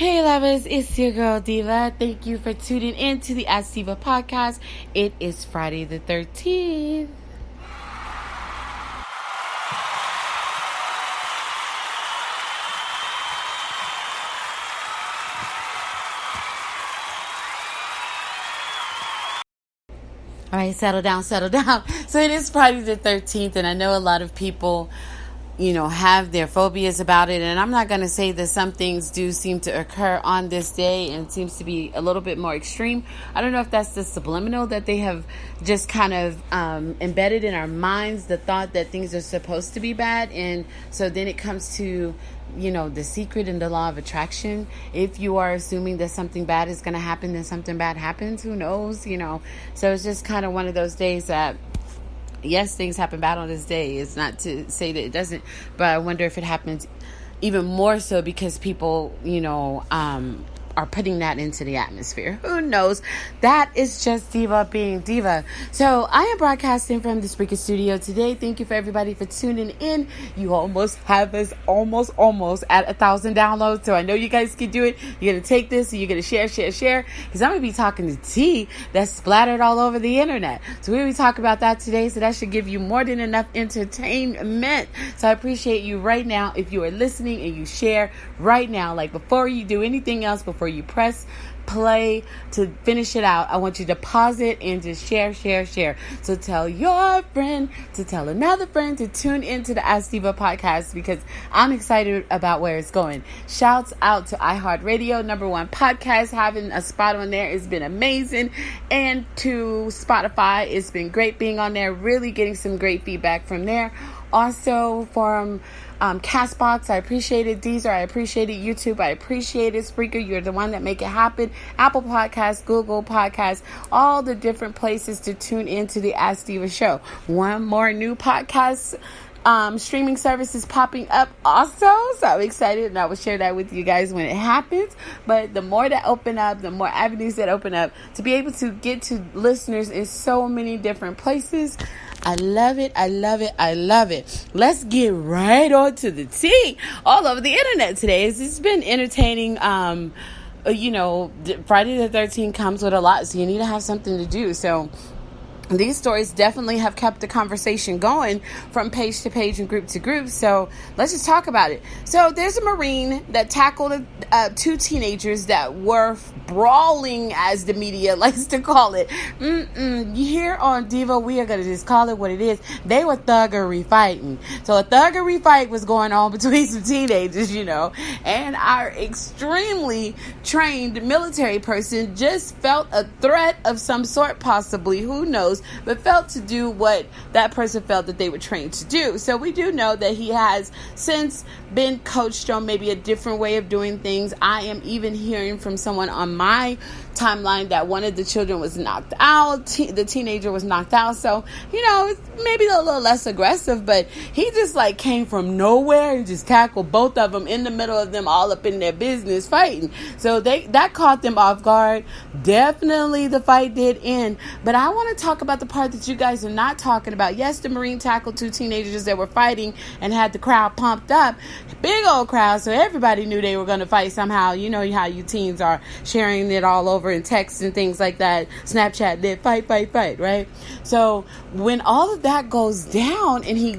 Hey lovers, it's your girl DeeVa. Thank you for tuning in to the Ask DeeVa podcast. It is Friday the 13th. All right, settle down. So it is Friday the 13th, and I know a lot of people have their phobias about it. And I'm not going to say that some things do seem to occur on this day and seems to be a little bit more extreme. I don't know if that's the subliminal that they have just kind of embedded in our minds, the thought that things are supposed to be bad. And so then it comes to, the secret and the law of attraction. If you are assuming that something bad is going to happen, then something bad happens. Who knows? So it's just kind of one of those days that, yes, things happen bad on this day. It's not to say that it doesn't, but I wonder if it happens even more so because people, are putting that into the atmosphere. Who knows? That is just DeeVa being DeeVa. So I am broadcasting from the Spreaker studio today. Thank you for everybody for tuning in. You almost have us almost at 1,000 downloads. So I know you guys can do it. You're going to take this and you're going to share. Because I'm going to be talking to tea that's splattered all over the internet. So we're going to be talking about that today. So that should give you more than enough entertainment. So I appreciate you right now. If you are listening and you share right now, like before you do anything else, before you press play to finish it out, I want you to pause it and just share. So tell your friend to tell another friend to tune into the Ask DeeVa podcast because I'm excited about where it's going. Shouts out to iHeartRadio, #1 podcast. Having a spot on there has been amazing. And to Spotify, it's been great being on there, really getting some great feedback from there. Also from Castbox, I appreciate it. Deezer, I appreciate it. YouTube, I appreciate it. Spreaker, you're the one that make it happen. Apple Podcasts, Google Podcasts, all the different places to tune into the Ask DeeVa show. One more new podcast streaming service is popping up also, so I'm excited and I will share that with you guys when it happens. But the more that open up, the more avenues that open up to be able to get to listeners in so many different places. I love it. Let's get right on to the tea all over the internet today. It's been entertaining. Friday the 13th comes with a lot, so you need to have something to do. So these stories definitely have kept the conversation going from page to page and group to group. So let's just talk about it. So there's a Marine that tackled two teenagers that were brawling, as the media likes to call it. Here on DeeVa, we are going to just call it what it is. They were thuggery fighting. So a thuggery fight was going on between some teenagers, and our extremely trained military person just felt a threat of some sort, possibly, who knows, but felt to do what that person felt that they were trained to do. So we do know that he has since been coached on maybe a different way of doing things. I am even hearing from someone on my timeline that one of the children was knocked out. The teenager was knocked out. So, it's maybe a little less aggressive, but he just came from nowhere and just tackled both of them in the middle of them all up in their business fighting. So that caught them off guard. Definitely the fight did end, but I want to talk about the part that you guys are not talking about. Yes, the Marine tackled two teenagers that were fighting and had the crowd pumped up. Big old crowd, so everybody knew they were going to fight somehow. You know how you teens are sharing it all over in text and things like that. Snapchat did fight, right? So when all of that goes down and he,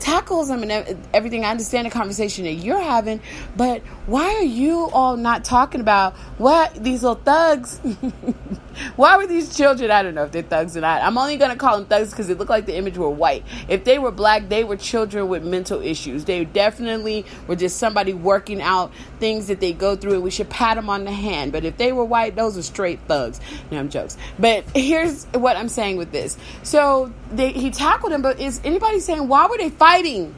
tackles them and everything, I understand the conversation that you're having, but why are you all not talking about what these little thugs, why were these children, I don't know if they're thugs or not. I'm only going to call them thugs because it looked like the image were white. If they were black, they were children with mental issues. They definitely were just somebody working out things that they go through, and we should pat them on the hand. But if they were white, those were straight thugs. No, I'm jokes. But here's what I'm saying with this. So he tackled him, but is anybody saying, why were they fighting?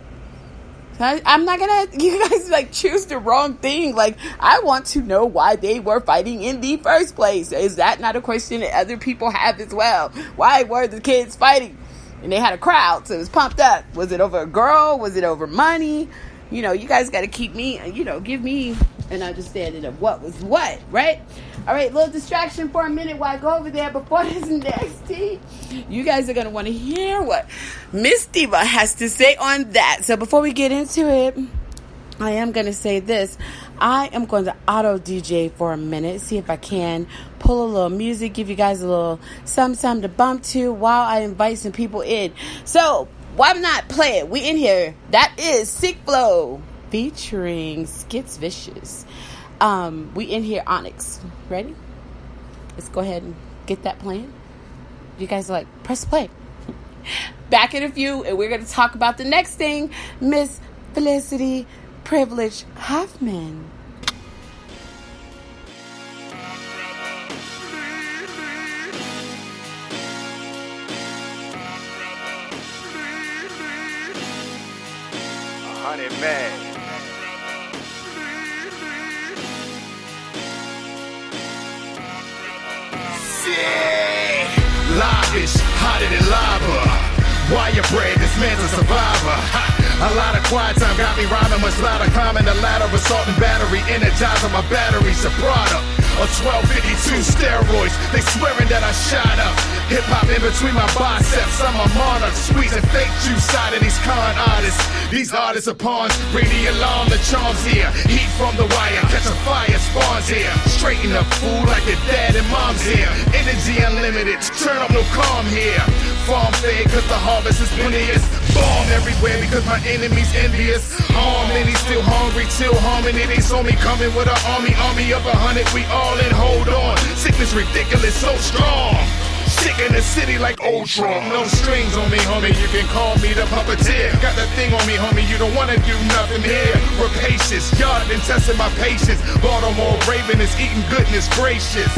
I'm not gonna, you guys choose the wrong thing. I want to know why they were fighting in the first place. Is that not a question that other people have as well? Why were the kids fighting? And they had a crowd, so it was pumped up. Was it over a girl? Was it over money? You guys got to keep me, give me an understanding of what was what, right? All right, little distraction for a minute while I go over there before this next tea. You guys are going to want to hear what Miss DeeVa has to say on that. So before we get into it, I am going to say this. I am going to auto DJ for a minute, see if I can pull a little music, give you guys a little something to bump to while I invite some people in. So, why not play it? We in here. That is Sick Flow featuring Skits Vicious. We in here, Onyx. Ready? Let's go ahead and get that playing. You guys are like, press play. Back in a few, and we're going to talk about the next thing, Miss Felicity Privilege Huffman. Honey man. Lavish, hotter than lava. Wire bread, this man's a survivor. A lot of quiet time got me rhyming much louder. Climbing the ladder, assault and battery. Energizing my batteries, a product of 1252 steroids. They swearing that I shot up. Hip hop in between my biceps. I'm a monarch, squeezing fake juice out of these con artists. These artists are pawns. Ring the alarm, the charms here. Heat from the wire, catch a fire, spawns here. Straighten up, fool, like your dad and mom's here. Energy unlimited, turn up no calm here. Farm fed, cause the harvest is plenteous. Bomb everywhere because my enemy's envious. Harm, and he's still hungry, till harmony. They saw me coming with an army of 100. We all in, hold on. Sickness ridiculous, so strong. Sick in the city like Ultron. No strings on me, homie. You can call me the puppeteer. Got that thing on me, homie. You don't wanna do nothing here. Rapacious, y'all been testing my patience. Baltimore Raven is eating goodness gracious.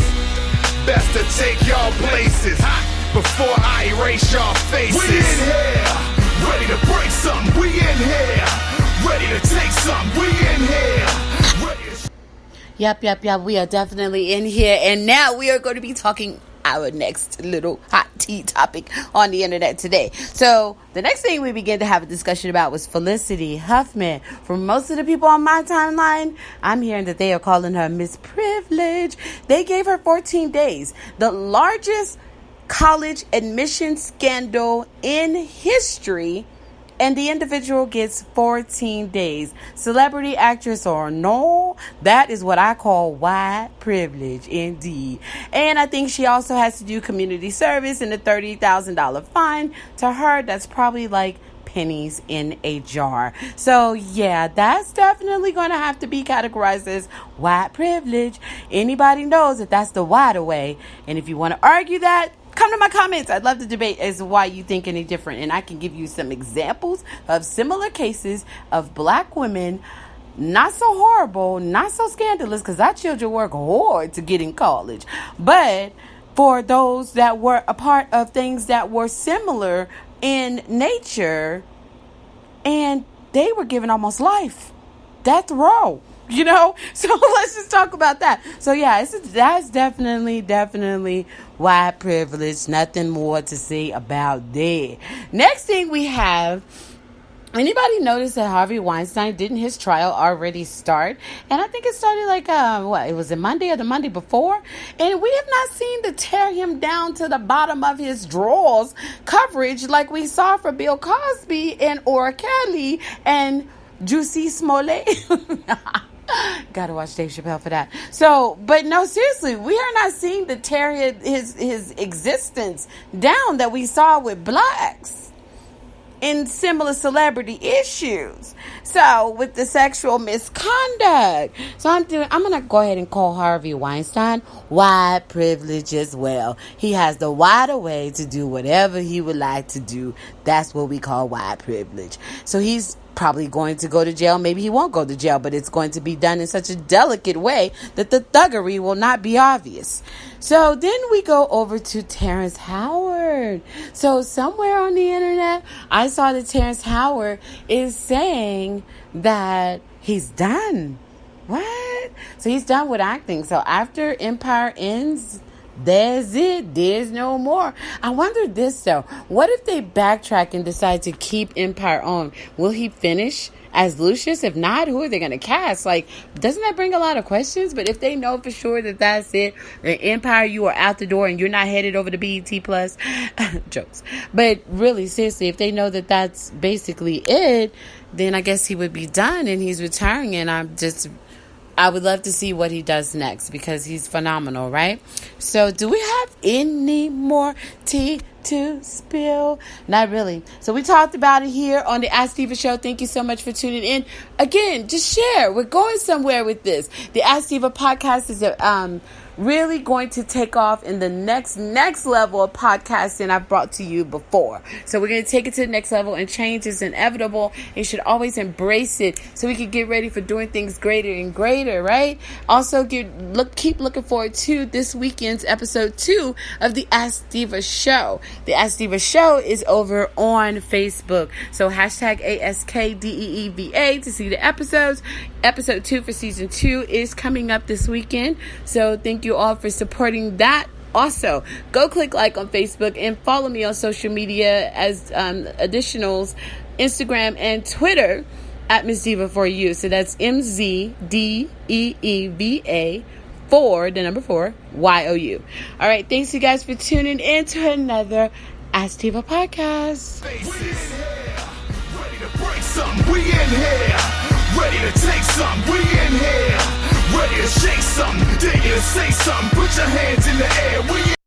Best to take y'all places before I erase y'all faces. We in here, ready to break something. We in here, ready to take something. We in here, ready to... Yep. We are definitely in here. And now we are going to be talking our next little hot tea topic on the internet today. So the next thing we began to have a discussion about was Felicity Huffman. For most of the people on my timeline, I'm hearing that they are calling her Miss Privilege. They gave her 14 days. The largest college admission scandal in history, and the individual gets 14 days. Celebrity actress or no, that is what I call white privilege indeed. And I think she also has to do community service and a $30,000 fine. To her, that's probably like pennies in a jar. So yeah, that's definitely going to have to be categorized as white privilege. Anybody knows that that's the white way. And if you want to argue that, come to my comments. I'd love to debate as to why you think any different. And I can give you some examples of similar cases of black women, not so horrible, not so scandalous, because our children work hard to get in college. But for those that were a part of things that were similar in nature, and they were given almost life, death row. So let's just talk about that. So yeah, that's definitely white privilege. Nothing more to say about that. Next thing we have, anybody notice that Harvey Weinstein, didn't his trial already start? And I think it started like, it was a Monday or the Monday before. And we have not seen the tear him down to the bottom of his drawers coverage like we saw for Bill Cosby and Ora Kelly and Juicy Smollett. Gotta watch Dave Chappelle for that. So, but no, seriously, we are not seeing the tear his existence down that we saw with blacks in similar celebrity issues. So, with the sexual misconduct. So, I'm going to go ahead and call Harvey Weinstein white privilege as well. He has the wider way to do whatever he would like to do. That's what we call white privilege. So, he's probably going to go to jail. Maybe he won't go to jail, but it's going to be done in such a delicate way that the thuggery will not be obvious. So then we go over to Terrence Howard. So somewhere on the internet, I saw that Terrence Howard is saying that he's done. What? So he's done with acting. So after Empire ends, there's it. There's no more. I wonder this, though. What if they backtrack and decide to keep Empire on? Will he finish as Lucius? If not, who are they going to cast? Like, doesn't that bring a lot of questions? But if they know for sure that that's it, the Empire, you are out the door and you're not headed over to BET Plus. Jokes. But really, seriously, if they know that that's basically it, then I guess he would be done and he's retiring. And I'm just I would love to see what he does next because he's phenomenal, right? So do we have any more tea to spill? Not really. So we talked about it here on the Ask DeeVa show. Thank you so much for tuning in. Again, just share. We're going somewhere with this. The Ask DeeVa podcast is really going to take off in the next level of podcasting I've brought to you before. So we're going to take it to the next level, and change is inevitable. You should always embrace it so we can get ready for doing things greater and greater, right? Also, keep looking forward to this weekend's episode 2 of the Ask DeeVa show. The Ask DeeVa show is over on Facebook. So hashtag ASKDEEVA to see the episodes. Episode 2 for season 2 is coming up this weekend. So thank you all for supporting that. Also, go click like on Facebook and follow me on social media as additionals, Instagram and Twitter at Miss DeeVa for you. So that's MZDEEVA 4 YOU. All right, thanks you guys for tuning in to another Ask DeeVa podcast. We in here, ready to break something. We in here, ready to take something. We in here, ready to shake something. Dare you to say something. Put your hands in the air. We